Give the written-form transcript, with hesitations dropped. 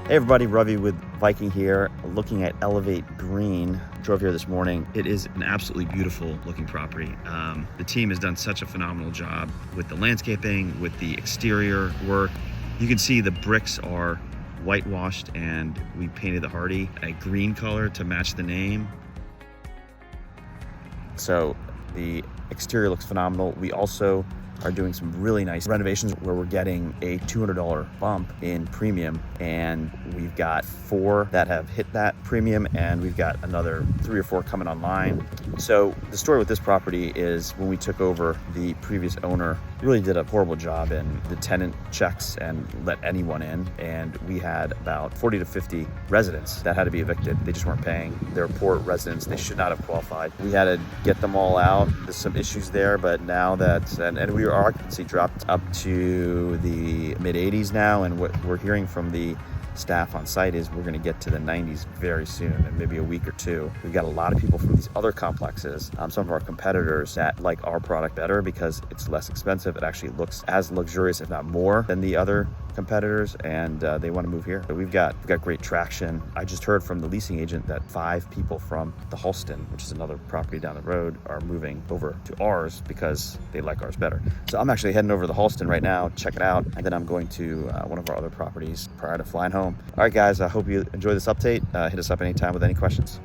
Hey everybody, Ravi with Viking here, looking at Elevate Greene. Drove here this morning. It is an absolutely beautiful looking property. The team has done such a phenomenal job with the landscaping, with the exterior work. You can see the bricks are whitewashed and we painted the hardy a green color to match the name. So the exterior looks phenomenal. We also are doing some really nice renovations where we're getting a $200 bump in premium, and we've got 4 that have hit that premium, and we've got another 3 or 4 coming online. So the story with this property is when we took over, the previous owner really did a horrible job in the tenant checks and let anyone in, and we had about 40 to 50 residents that had to be evicted. They just weren't paying. They're poor residents. They should not have qualified. We had to get them all out. There's some issues there, but now that, and our occupancy dropped up to the mid 80s now, and what we're hearing from the staff on site is we're going to get to the 90s very soon, in maybe a week or 2. We've got a lot of people from these other complexes, some of our competitors, that like our product better because it's less expensive. It actually looks as luxurious, if not more, than the other competitors, and they want to move here. So we've got great traction. I just heard from the leasing agent that 5 people from the Halston, which is another property down the road, are moving over to ours because they like ours better. So I'm actually heading over to the Halston right now, check it out, and then I'm going to one of our other properties prior to flying home. All right, guys, I hope you enjoy this update. Hit us up anytime with any questions.